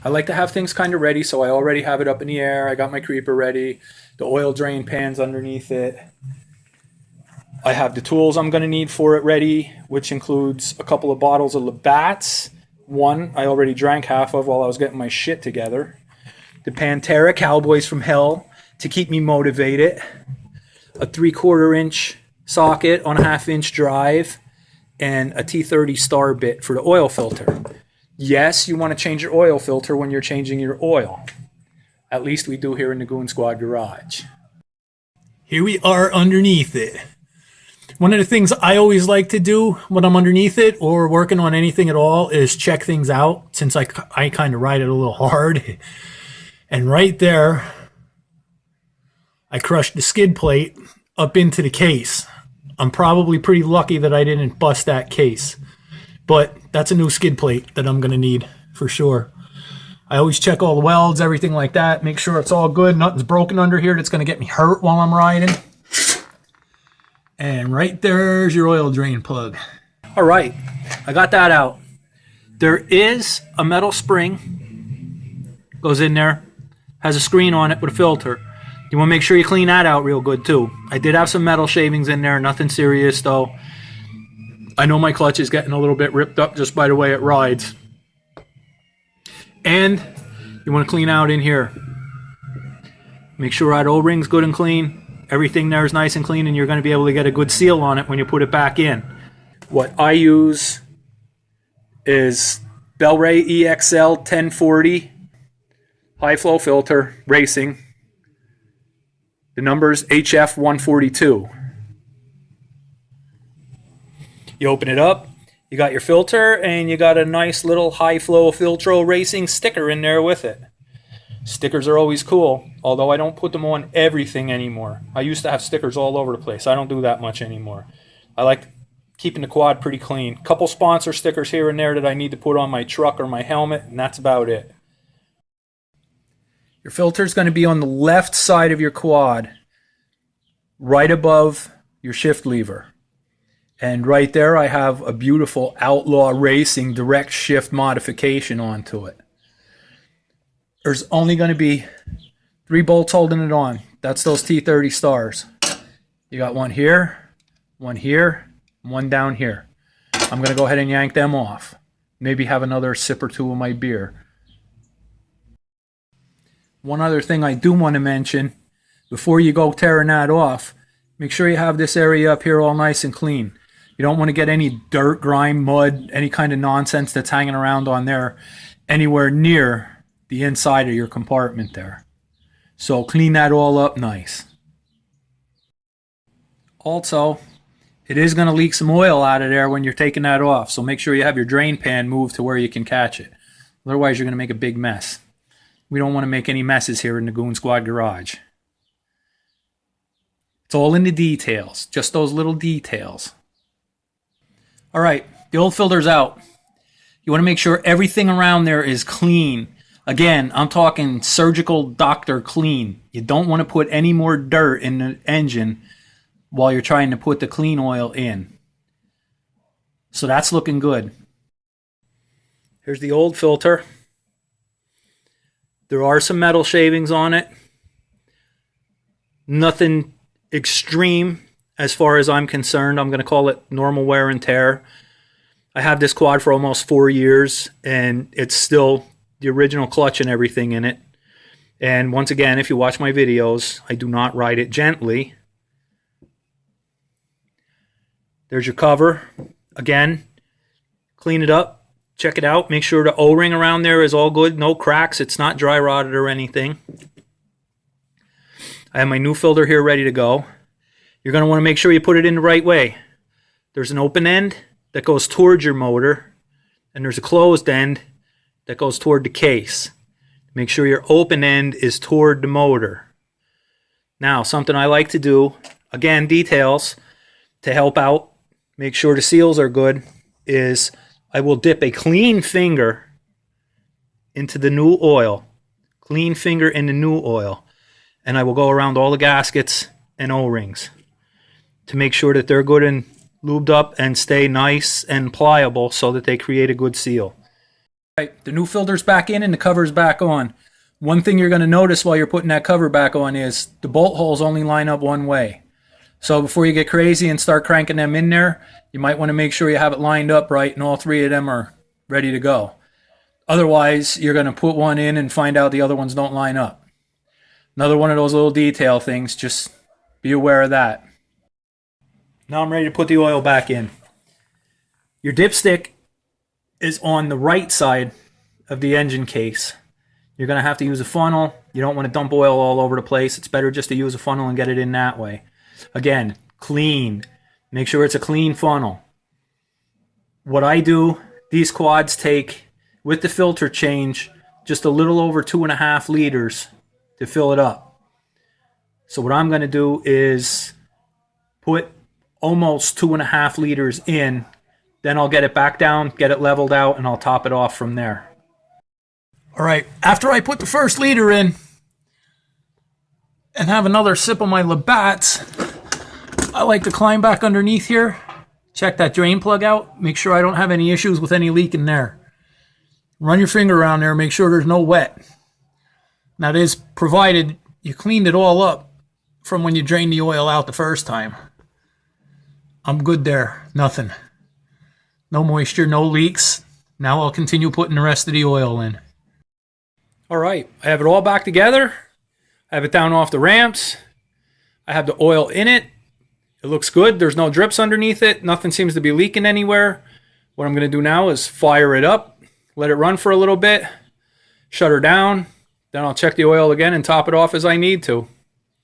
I like to have things kind of ready, so I already have it up in the air. I got my creeper ready. The oil drain pan's underneath it. I have the tools I'm going to need for it ready, which includes a couple of bottles of Labatt's. One I already drank half of while I was getting my shit together. The Pantera Cowboys from Hell to keep me motivated. A 3/4 inch socket on a 1/2 inch drive. And a T30 star bit for the oil filter. Yes, you want to change your oil filter when you're changing your oil. At least we do here in the Goon Squad garage. Here we are underneath it. One of the things I always like to do when I'm underneath it or working on anything at all is check things out, since I kind of ride it a little hard. And right there, I crushed the skid plate up into the case. I'm probably pretty lucky that I didn't bust that case. But that's a new skid plate that I'm going to need for sure. I always check all the welds, everything like that. Make sure it's all good. Nothing's broken under here that's going to get me hurt while I'm riding. And right there's your oil drain plug. All right, I got that out. There is a metal spring. Goes in there. Has a screen on it with a filter. You want to make sure you clean that out real good too. I did have some metal shavings in there. Nothing serious though. I know my clutch is getting a little bit ripped up just by the way it rides. And you want to clean out in here. Make sure that O-ring's good and clean. Everything there is nice and clean, and you're going to be able to get a good seal on it when you put it back in. What I use is Bel-Ray EXL 1040 high flow filter racing. The number's HF142. You open it up, you got your filter, and you got a nice little high flow Filtro Racing sticker in there with it. Stickers are always cool, although I don't put them on everything anymore. I used to have stickers all over the place. I don't do that much anymore. I like keeping the quad pretty clean. Couple sponsor stickers here and there that I need to put on my truck or my helmet, and that's about it. Your filter is going to be on the left side of your quad, right above your shift lever. And right there I have a beautiful Outlaw Racing direct shift modification onto it. There's only going to be 3 bolts holding it on. That's those T30 stars. You got one here, one down here. I'm going to go ahead and yank them off. Maybe have another sip or two of my beer. One other thing I do want to mention, before you go tearing that off, make sure you have this area up here all nice and clean. You don't want to get any dirt, grime, mud, any kind of nonsense that's hanging around on there anywhere near the inside of your compartment there. So clean that all up nice. Also, it is going to leak some oil out of there when you're taking that off, so make sure you have your drain pan moved to where you can catch it. Otherwise you're going to make a big mess. We don't want to make any messes here in the Goon Squad garage. It's all in the details, just those little details. All right, the old filter's out. You want to make sure everything around there is clean. Again, I'm talking surgical doctor clean. You don't want to put any more dirt in the engine while you're trying to put the clean oil in. So that's looking good. Here's the old filter. There are some metal shavings on it. Nothing extreme as far as I'm concerned. I'm going to call it normal wear and tear. I have this quad for almost 4 years, and it's still the original clutch and everything in it. And once again, if you watch my videos, I do not ride it gently. There's your cover. Again, clean it up, check it out, make sure the O-ring around there is all good, no cracks, it's not dry rotted or anything. I have my new filter here ready to go. You're going to want to make sure you put it in the right way. There's an open end that goes towards your motor, and there's a closed end that goes toward the case. Make sure your open end is toward the motor. Now, something I like to do, again, details, to help out, make sure the seals are good, is I will dip a clean finger into the new oil. Clean finger in the new oil. And I will go around all the gaskets and O-rings to make sure that they're good and lubed up and stay nice and pliable so that they create a good seal. Right, the new filter's back in and the cover's back on. One thing you're going to notice while you're putting that cover back on is the bolt holes only line up one way. So before you get crazy and start cranking them in there, you might want to make sure you have it lined up right and all three of them are ready to go. Otherwise, you're going to put one in and find out the other ones don't line up. Another one of those little detail things, just be aware of that. Now I'm ready to put the oil back in. Your dipstick is on the right side of the engine case. You're going to have to use a funnel. You don't want to dump oil all over the place. It's better just to use a funnel and get it in that way. Again, clean. Make sure it's a clean funnel. What I do, these quads take, with the filter change, just a little over 2.5 liters to fill it up. So what I'm going to do is put almost 2.5 liters in, then I'll get it back down, get it leveled out, and I'll top it off from there. All right, after I put the first liter in and have another sip of my Labatt's, I like to climb back underneath here, check that drain plug out, make sure I don't have any issues with any leak in there. Run your finger around there, make sure there's no wet. Now, this provided you cleaned it all up from when you drained the oil out the first time. I'm good there, nothing. No moisture, no leaks. Now I'll continue putting the rest of the oil in. All right, I have it all back together. I have it down off the ramps. I have the oil in it. It looks good. There's no drips underneath it. Nothing seems to be leaking anywhere. What I'm going to do now is fire it up, let it run for a little bit, shut her down. Then I'll check the oil again and top it off as I need to.